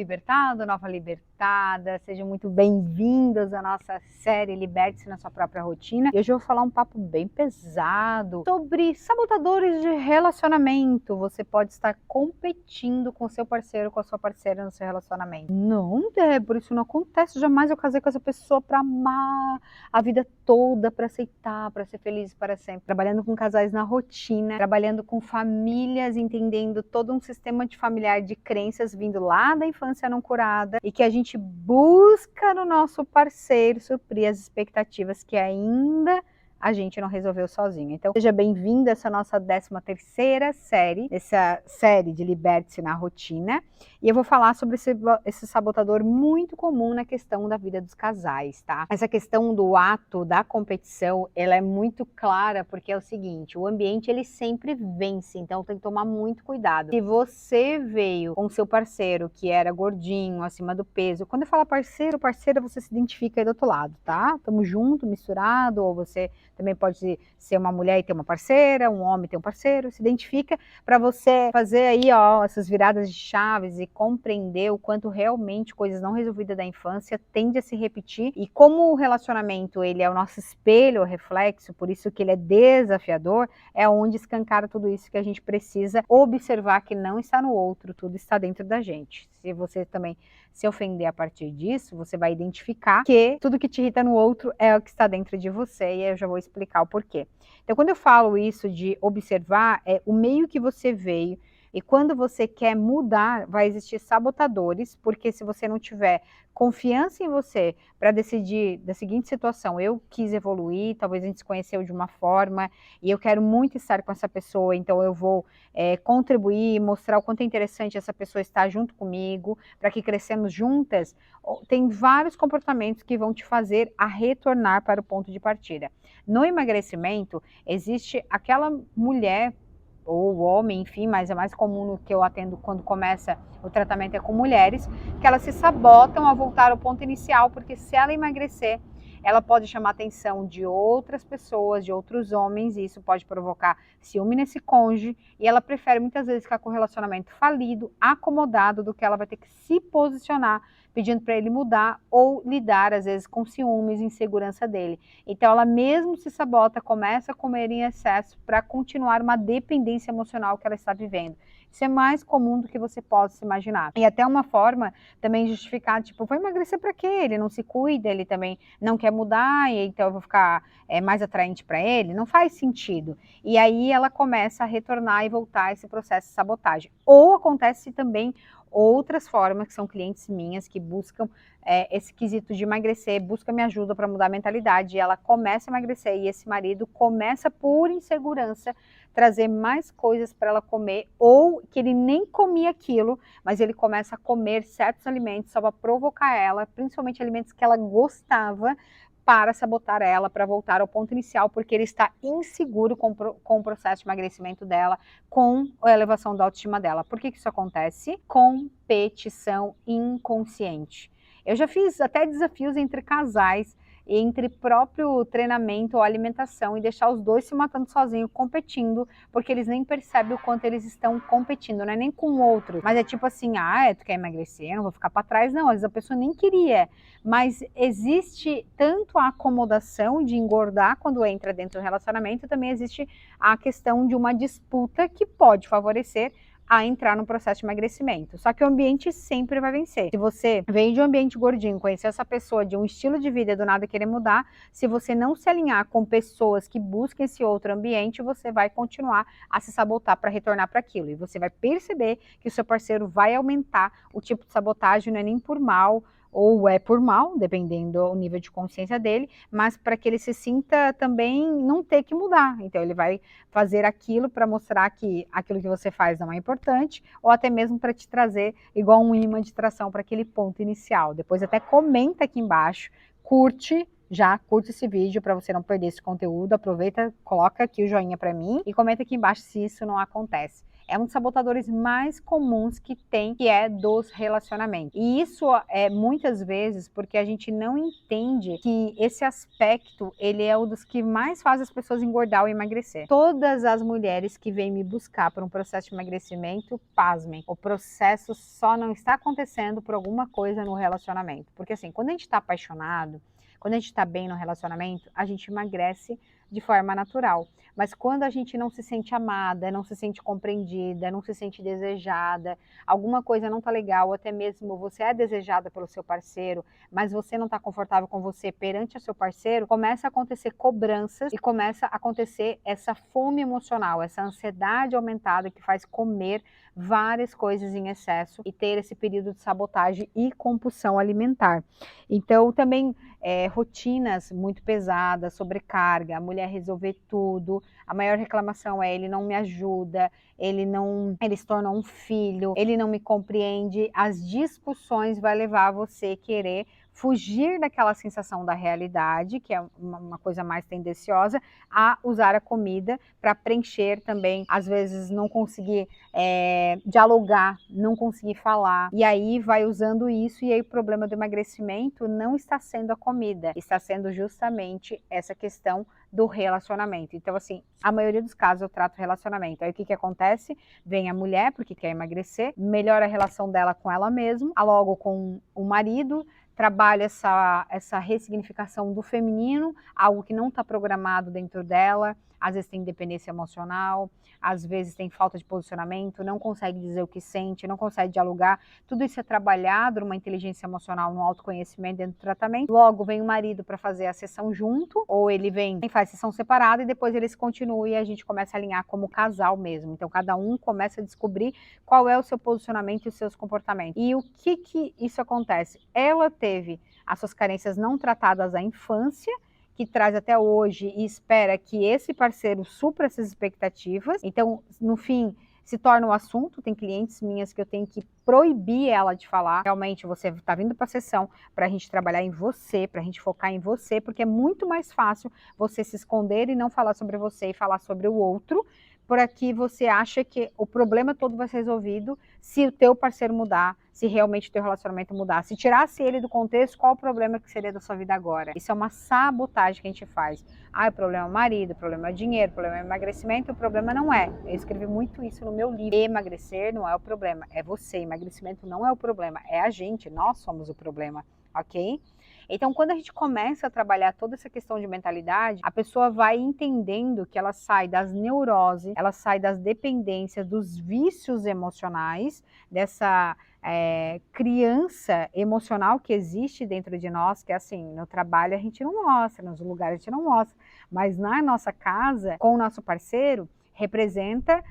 libertado, nova libertada, sejam muito bem-vindas à nossa série Liberte-se na sua própria rotina. E hoje eu vou falar um papo bem pesado sobre sabotadores de relacionamento. Você pode estar competindo com o seu parceiro, com a sua parceira no seu relacionamento. Não, Débora, isso não acontece. Jamais eu casei com essa pessoa para amar a vida toda, para aceitar, para ser feliz para sempre. Trabalhando com casais na rotina, trabalhando com famílias, entendendo todo um sistema de familiar de crenças vindo lá da infância não curada e que a gente busca no nosso parceiro suprir as expectativas que ainda a gente não resolveu sozinho. Então, seja bem-vindo a essa nossa 13ª série, essa série de Liberte-se na Rotina. E eu vou falar sobre esse sabotador muito comum na questão da vida dos casais, tá? Essa questão do ato, da competição, ela é muito clara porque é o seguinte, o ambiente ele sempre vence, então tem que tomar muito cuidado. Se você veio com seu parceiro que era gordinho, acima do peso, quando eu falo parceiro, parceira, você se identifica aí do outro lado, tá? Tamo junto, misturado, ou você também pode ser uma mulher e ter uma parceira, um homem e ter um parceiro, se identifica para você fazer aí, ó, essas viradas de chaves e compreender o quanto realmente coisas não resolvidas da infância tendem a se repetir e como o relacionamento ele é o nosso espelho, o reflexo, por isso que ele é desafiador, é onde escancara tudo isso que a gente precisa observar que não está no outro, tudo está dentro da gente. Se você também se ofender a partir disso, você vai identificar que tudo que te irrita no outro é o que está dentro de você e eu já vou explicar o porquê. Então, quando eu falo isso de observar, é o meio que você veio e quando você quer mudar, vai existir sabotadores, porque se você não tiver confiança em você para decidir da seguinte situação, eu quis evoluir, talvez a gente se conheceu de uma forma e eu quero muito estar com essa pessoa, então eu vou contribuir, mostrar o quanto é interessante essa pessoa estar junto comigo, para que crescemos juntas, tem vários comportamentos que vão te fazer a retornar para o ponto de partida. No emagrecimento, existe aquela mulher ou homem, enfim, mas é mais comum no que eu atendo quando começa o tratamento é com mulheres, que elas se sabotam a voltar ao ponto inicial, porque se ela emagrecer, ela pode chamar a atenção de outras pessoas, de outros homens, e isso pode provocar ciúme nesse cônjuge, e ela prefere muitas vezes ficar com o relacionamento falido, acomodado, do que ela vai ter que se posicionar, pedindo para ele mudar ou lidar, às vezes, com ciúmes e insegurança dele. Então, ela mesmo se sabota, começa a comer em excesso para continuar uma dependência emocional que ela está vivendo. Isso é mais comum do que você pode se imaginar. E até uma forma também justificar, tipo, vou emagrecer para quê? Ele não se cuida, ele também não quer mudar, e então eu vou ficar mais atraente para ele? Não faz sentido. E aí ela começa a retornar e voltar a esse processo de sabotagem. Ou acontece também outras formas, que são clientes minhas que buscam esse quesito de emagrecer, busca me ajuda para mudar a mentalidade, e ela começa a emagrecer, e esse marido começa por insegurança trazer mais coisas para ela comer, ou que ele nem comia aquilo, mas ele começa a comer certos alimentos só para provocar ela, principalmente alimentos que ela gostava, para sabotar ela, para voltar ao ponto inicial, porque ele está inseguro com o processo de emagrecimento dela, com a elevação da autoestima dela. Por que isso acontece? Competição inconsciente. Eu já fiz até desafios entre casais, entre próprio treinamento ou alimentação, e deixar os dois se matando sozinhos, competindo, porque eles nem percebem o quanto eles estão competindo, não é nem com o outro, mas é tipo assim, tu quer emagrecer, eu não vou ficar para trás, não, às vezes a pessoa nem queria, mas existe tanto a acomodação de engordar quando entra dentro do relacionamento, também existe a questão de uma disputa que pode favorecer a entrar no processo de emagrecimento. Só que o ambiente sempre vai vencer. Se você vem de um ambiente gordinho, conhecer essa pessoa de um estilo de vida e do nada querer mudar, se você não se alinhar com pessoas que buscam esse outro ambiente, você vai continuar a se sabotar para retornar para aquilo. E você vai perceber que o seu parceiro vai aumentar o tipo de sabotagem, não é nem por mal, ou é por mal, dependendo do nível de consciência dele, mas para que ele se sinta também não ter que mudar. Então ele vai fazer aquilo para mostrar que aquilo que você faz não é importante, ou até mesmo para te trazer igual um imã de tração para aquele ponto inicial. Depois até comenta aqui embaixo, curte esse vídeo para você não perder esse conteúdo, aproveita, coloca aqui o joinha para mim e comenta aqui embaixo se isso não acontece. é um dos sabotadores mais comuns que tem, que é dos relacionamentos. E isso é muitas vezes porque a gente não entende que esse aspecto, ele é um dos que mais faz as pessoas engordar ou emagrecer. Todas as mulheres que vêm me buscar por um processo de emagrecimento, pasmem, o processo só não está acontecendo por alguma coisa no relacionamento. Porque assim, quando a gente está apaixonado, quando a gente está bem no relacionamento, a gente emagrece de forma natural. Mas quando a gente não se sente amada, não se sente compreendida, não se sente desejada, alguma coisa não está legal, ou até mesmo você é desejada pelo seu parceiro, mas você não está confortável com você perante o seu parceiro, começa a acontecer cobranças e começa a acontecer essa fome emocional, essa ansiedade aumentada que faz comer várias coisas em excesso e ter esse período de sabotagem e compulsão alimentar. Então, também rotinas muito pesadas, sobrecarga, a mulher resolver tudo, a maior reclamação é ele não me ajuda, ele se torna um filho, ele não me compreende, as discussões vai levar você a querer fugir daquela sensação da realidade, que é uma coisa mais tendenciosa, a usar a comida para preencher também, às vezes não conseguir dialogar, não conseguir falar, e aí vai usando isso, e aí o problema do emagrecimento não está sendo a comida, está sendo justamente essa questão do relacionamento. Então, assim, a maioria dos casos eu trato relacionamento. Aí o que acontece? Vem a mulher porque quer emagrecer, melhora a relação dela com ela mesma, logo com o marido, trabalha essa ressignificação do feminino, algo que não está programado dentro dela, às vezes tem independência emocional, às vezes tem falta de posicionamento, não consegue dizer o que sente, não consegue dialogar, tudo isso é trabalhado numa inteligência emocional, no autoconhecimento dentro do tratamento. Logo vem o marido para fazer a sessão junto, ou ele vem e faz sessão separada e depois eles continuam e a gente começa a alinhar como casal mesmo. Então cada um começa a descobrir qual é o seu posicionamento e os seus comportamentos. E o que isso acontece? Ela teve as suas carências não tratadas na infância, que traz até hoje e espera que esse parceiro supra essas expectativas. Então, no fim, se torna um assunto. Tem clientes minhas que eu tenho que proibir ela de falar. Realmente, você está vindo para a sessão para a gente trabalhar em você, para a gente focar em você, porque é muito mais fácil você se esconder e não falar sobre você e falar sobre o outro, por aqui você acha que o problema todo vai ser resolvido se o teu parceiro mudar, se realmente o teu relacionamento mudar. Se tirasse ele do contexto, qual o problema que seria da sua vida agora? Isso é uma sabotagem que a gente faz. Ah, o problema é o marido, o problema é o dinheiro, o problema é o emagrecimento, o problema não é. Eu escrevi muito isso no meu livro. Emagrecer não é o problema, é você. Emagrecimento não é o problema, é a gente, nós somos o problema, ok? Então, quando a gente começa a trabalhar toda essa questão de mentalidade, a pessoa vai entendendo que ela sai das neuroses, ela sai das dependências, dos vícios emocionais, dessa criança emocional que existe dentro de nós, que assim, no trabalho a gente não mostra, nos lugares a gente não mostra, mas na nossa casa, com o nosso parceiro, representa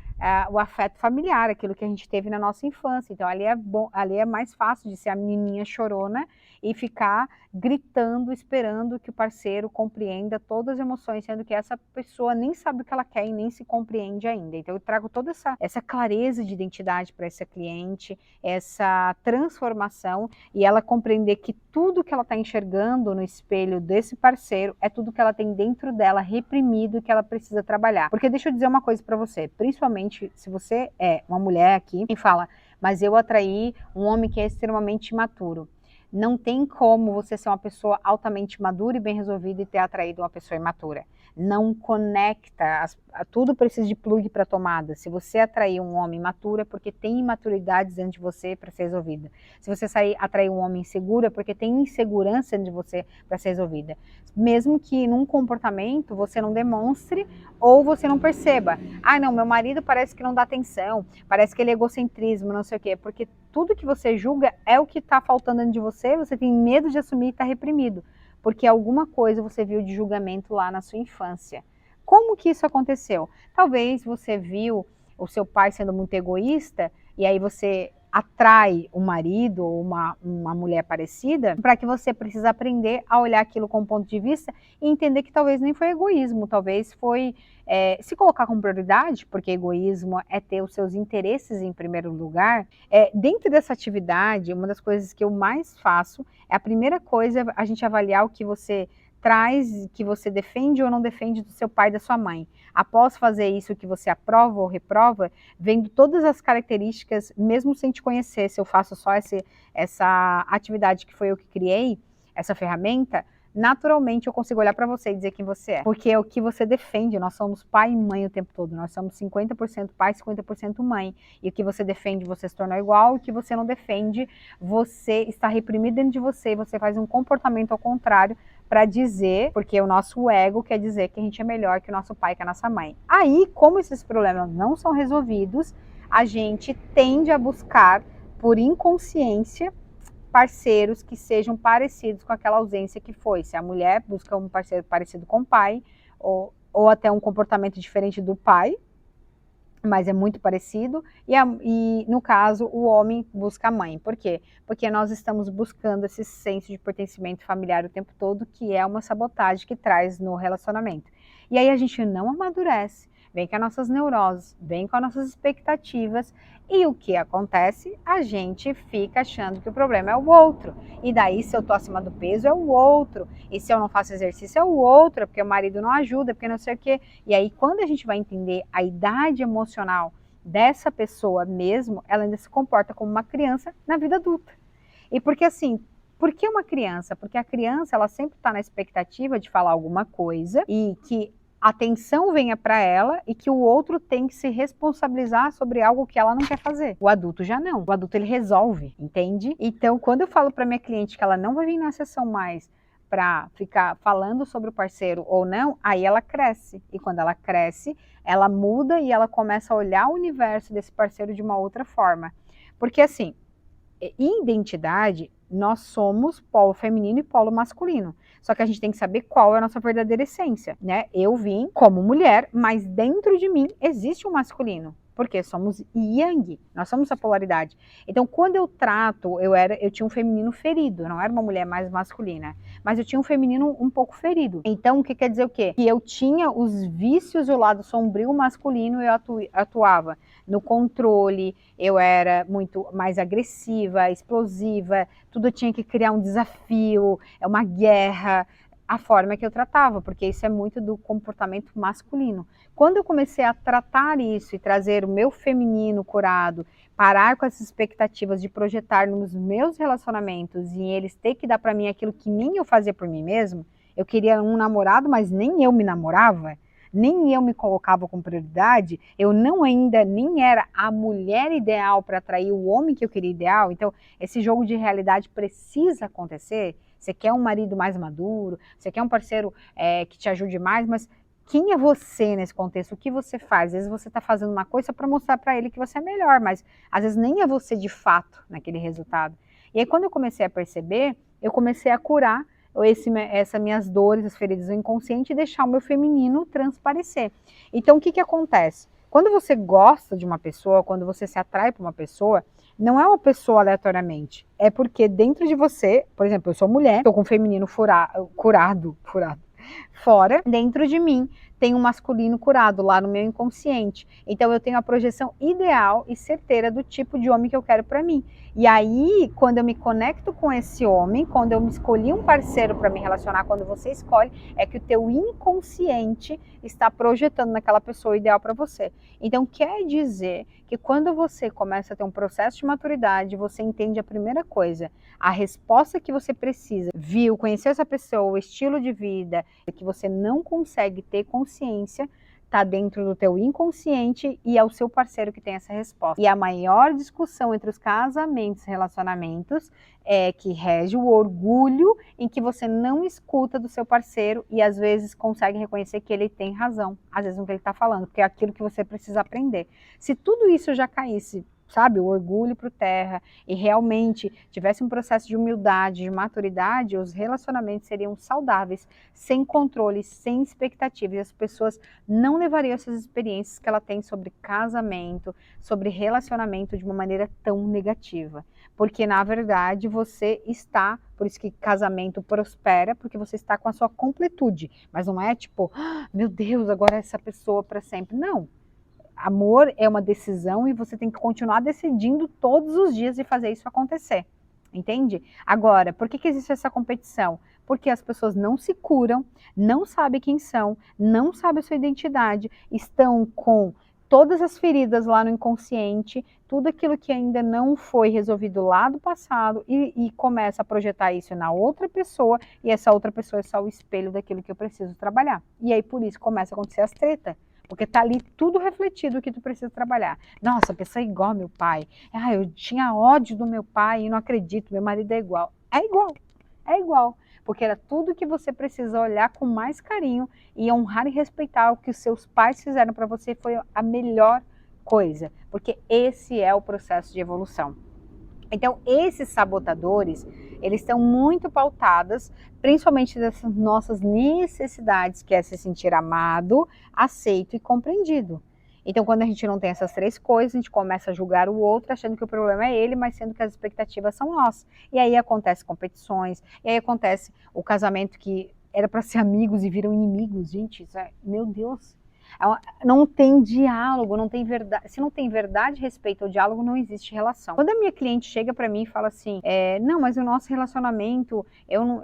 o afeto familiar, aquilo que a gente teve na nossa infância. Então ali é bom, ali é mais fácil de ser a menininha chorona e ficar gritando, esperando que o parceiro compreenda todas as emoções, sendo que essa pessoa nem sabe o que ela quer e nem se compreende ainda. Então eu trago toda essa clareza de identidade para essa cliente, essa transformação, e ela compreender que tudo que ela está enxergando no espelho desse parceiro é tudo que ela tem dentro dela reprimido e que ela precisa trabalhar. Porque deixa eu dizer uma coisa para você, principalmente se você é uma mulher aqui e fala, mas eu atraí um homem que é extremamente imaturo. Não tem como você ser uma pessoa altamente madura e bem resolvida e ter atraído uma pessoa imatura. Não conecta, tudo precisa de plug para tomada. Se você atrair um homem imaturo é porque tem imaturidades dentro de você para ser resolvida. Se você atrair um homem inseguro é porque tem insegurança dentro de você para ser resolvida. Mesmo que num comportamento você não demonstre ou você não perceba. Ah, não, meu marido parece que não dá atenção, parece que ele é egocentrismo, não sei o quê, porque tudo que você julga é o que está faltando dentro de você tem medo de assumir e está reprimido, porque alguma coisa você viu de julgamento lá na sua infância. Como que isso aconteceu? Talvez você viu o seu pai sendo muito egoísta e aí você atrai um marido ou uma mulher parecida, para que você precisa aprender a olhar aquilo com um ponto de vista e entender que talvez nem foi egoísmo, talvez foi se colocar como prioridade, porque egoísmo é ter os seus interesses em primeiro lugar. Dentro dessa atividade, uma das coisas que eu mais faço é a primeira coisa a gente avaliar o que você traz, que você defende ou não defende do seu pai e da sua mãe. Após fazer isso, que você aprova ou reprova, vendo todas as características, mesmo sem te conhecer, se eu faço só essa atividade que foi eu que criei, essa ferramenta, naturalmente eu consigo olhar para você e dizer quem você é. Porque é o que você defende, nós somos pai e mãe o tempo todo, nós somos 50% pai, 50% mãe. E o que você defende, você se tornou igual, o que você não defende, você está reprimido dentro de você, você faz um comportamento ao contrário, para dizer, porque o nosso ego quer dizer que a gente é melhor que o nosso pai, que a nossa mãe. Aí, como esses problemas não são resolvidos, a gente tende a buscar, por inconsciência, parceiros que sejam parecidos com aquela ausência que foi. Se a mulher busca um parceiro parecido com o pai, ou até um comportamento diferente do pai, mas é muito parecido, e no caso o homem busca a mãe. Por quê? Porque nós estamos buscando esse senso de pertencimento familiar o tempo todo, que é uma sabotagem que traz no relacionamento. E aí a gente não amadurece, vem com as nossas neuroses, vem com as nossas expectativas, e o que acontece? A gente fica achando que o problema é o outro, e daí se eu tô acima do peso é o outro, e se eu não faço exercício é o outro, porque o marido não ajuda, porque não sei o quê. E aí quando a gente vai entender a idade emocional dessa pessoa mesmo, ela ainda se comporta como uma criança na vida adulta. E porque assim, por que uma criança? Porque a criança, ela sempre está na expectativa de falar alguma coisa e que a atenção venha para ela e que o outro tem que se responsabilizar sobre algo que ela não quer fazer. O adulto já não. O adulto ele resolve, entende? Então, quando eu falo para minha cliente que ela não vai vir na sessão mais para ficar falando sobre o parceiro ou não, aí ela cresce. E quando ela cresce, ela muda e ela começa a olhar o universo desse parceiro de uma outra forma. Porque assim, em identidade, nós somos polo feminino e polo masculino. Só que a gente tem que saber qual é a nossa verdadeira essência, né? Eu vim como mulher, mas dentro de mim existe um masculino. Porque somos yang, nós somos a polaridade. Então, quando eu trato, eu tinha um feminino ferido, eu não era uma mulher mais masculina, mas eu tinha um feminino um pouco ferido. Então, o que quer dizer o quê? Que eu tinha os vícios e o lado sombrio masculino, eu atuava no controle, eu era muito mais agressiva, explosiva, tudo eu tinha que criar um desafio, é uma guerra, a forma que eu tratava, porque isso é muito do comportamento masculino. Quando eu comecei a tratar isso e trazer o meu feminino curado, parar com essas expectativas de projetar nos meus relacionamentos e eles ter que dar para mim aquilo que nem eu fazia por mim mesmo, eu queria um namorado, mas nem eu me namorava, nem eu me colocava como prioridade, eu não ainda nem era a mulher ideal para atrair o homem que eu queria ideal, então esse jogo de realidade precisa acontecer. Você quer um marido mais maduro, você quer um parceiro que te ajude mais, mas quem é você nesse contexto? O que você faz? Às vezes você está fazendo uma coisa para mostrar para ele que você é melhor, mas às vezes nem é você de fato naquele resultado. E aí quando eu comecei a perceber, eu comecei a curar essas minhas dores, as feridas do inconsciente e deixar o meu feminino transparecer. Então o que acontece? Quando você gosta de uma pessoa, quando você se atrai por uma pessoa, não é uma pessoa aleatoriamente, é porque dentro de você, por exemplo, eu sou mulher, estou com o feminino curado, fora, dentro de mim tem um masculino curado lá no meu inconsciente. Então eu tenho a projeção ideal e certeira do tipo de homem que eu quero para mim. E aí, quando eu me conecto com esse homem, quando eu me escolhi um parceiro para me relacionar, quando você escolhe, é que o teu inconsciente está projetando naquela pessoa ideal para você. Então quer dizer que quando você começa a ter um processo de maturidade, você entende a primeira coisa, a resposta que você precisa, viu, conheceu essa pessoa, o estilo de vida, que você não consegue ter consciência, está dentro do teu inconsciente e é o seu parceiro que tem essa resposta. E a maior discussão entre os casamentos e relacionamentos é que rege o orgulho em que você não escuta do seu parceiro e às vezes consegue reconhecer que ele tem razão, às vezes no que ele está falando, porque é aquilo que você precisa aprender. Se tudo isso já caísse, sabe, o orgulho por terra e realmente tivesse um processo de humildade, de maturidade, os relacionamentos seriam saudáveis, sem controle, sem expectativas, e as pessoas não levariam essas experiências que ela tem sobre casamento, sobre relacionamento de uma maneira tão negativa, porque na verdade você está, por isso que casamento prospera, porque você está com a sua completude, mas não é tipo, meu Deus, agora essa pessoa para sempre, não. Amor é uma decisão e você tem que continuar decidindo todos os dias e fazer isso acontecer, entende? Agora, por que existe essa competição? Porque as pessoas não se curam, não sabem quem são, não sabem a sua identidade, estão com todas as feridas lá no inconsciente, tudo aquilo que ainda não foi resolvido lá do passado e começa a projetar isso na outra pessoa e essa outra pessoa é só o espelho daquilo que eu preciso trabalhar. E aí por isso começa a acontecer as tretas. Porque tá ali tudo refletido o que tu precisa trabalhar. Nossa, a pessoa é igual ao meu pai. Ah, eu tinha ódio do meu pai e não acredito, meu marido é igual. É igual, é igual. Porque era tudo que você precisa olhar com mais carinho e honrar e respeitar o que os seus pais fizeram para você foi a melhor coisa. Porque esse é o processo de evolução. Então, esses sabotadores, eles estão muito pautados, principalmente dessas nossas necessidades, que é se sentir amado, aceito e compreendido. Então, quando a gente não tem essas três coisas, a gente começa a julgar o outro, achando que o problema é ele, mas sendo que as expectativas são nossas. E aí acontece competições, e aí acontece o casamento que era para ser amigos e viram inimigos. Gente, isso é, meu Deus. Não tem diálogo, não tem verdade. Se não tem verdade, respeito ao diálogo, não existe relação. Quando a minha cliente chega para mim e fala assim, não, mas o nosso relacionamento,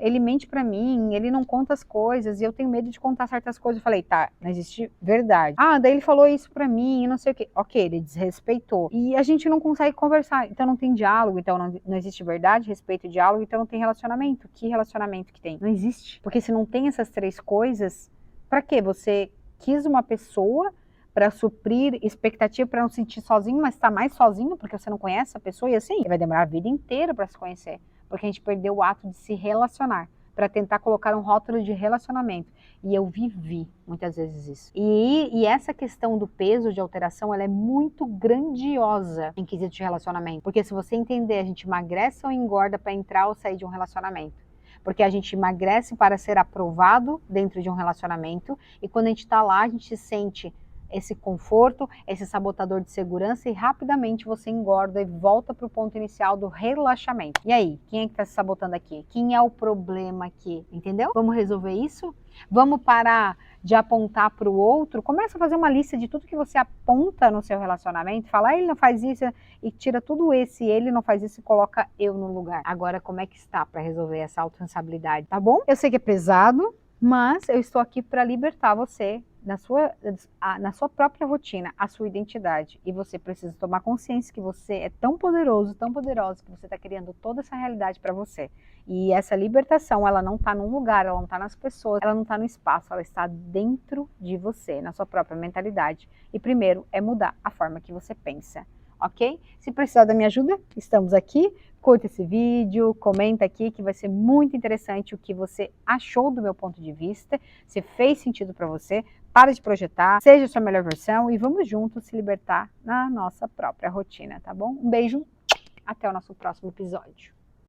ele mente para mim, ele não conta as coisas, e eu tenho medo de contar certas coisas. Eu falei, tá, não existe verdade. Ah, daí ele falou isso para mim, não sei o quê. Ok, ele desrespeitou. E a gente não consegue conversar, então não tem diálogo, então não existe verdade, respeito e diálogo, então não tem relacionamento. Que relacionamento que tem? Não existe. Porque se não tem essas três coisas, para que você quis uma pessoa para suprir expectativa, para não se sentir sozinho, mas está mais sozinho porque você não conhece a pessoa, e assim, vai demorar a vida inteira para se conhecer, porque a gente perdeu o ato de se relacionar, para tentar colocar um rótulo de relacionamento, e eu vivi muitas vezes isso. E essa questão do peso de alteração, ela é muito grandiosa em quesito de relacionamento, porque se você entender, a gente emagrece ou engorda para entrar ou sair de um relacionamento. Porque a gente emagrece para ser aprovado dentro de um relacionamento e quando a gente está lá, a gente sente esse conforto, esse sabotador de segurança e rapidamente você engorda e volta para o ponto inicial do relaxamento. E aí, quem é que está se sabotando aqui? Quem é o problema aqui? Entendeu? Vamos resolver isso? Vamos parar de apontar para o outro? Começa a fazer uma lista de tudo que você aponta no seu relacionamento, fala, ele não faz isso, e tira tudo esse, ele não faz isso e coloca eu no lugar. Agora, como é que está para resolver essa autorresponsabilidade, tá bom? Eu sei que é pesado, mas eu estou aqui para libertar você na sua própria rotina, a sua identidade. E você precisa tomar consciência que você é tão poderoso, tão poderosa, que você está criando toda essa realidade para você. E essa libertação, ela não está num lugar, ela não está nas pessoas, ela não está no espaço, ela está dentro de você, na sua própria mentalidade. E primeiro é mudar a forma que você pensa. Ok? Se precisar da minha ajuda, estamos aqui. Curta esse vídeo, comenta aqui que vai ser muito interessante o que você achou do meu ponto de vista, se fez sentido para você. Para de projetar, seja a sua melhor versão e vamos juntos se libertar na nossa própria rotina, tá bom? Um beijo, até o nosso próximo episódio.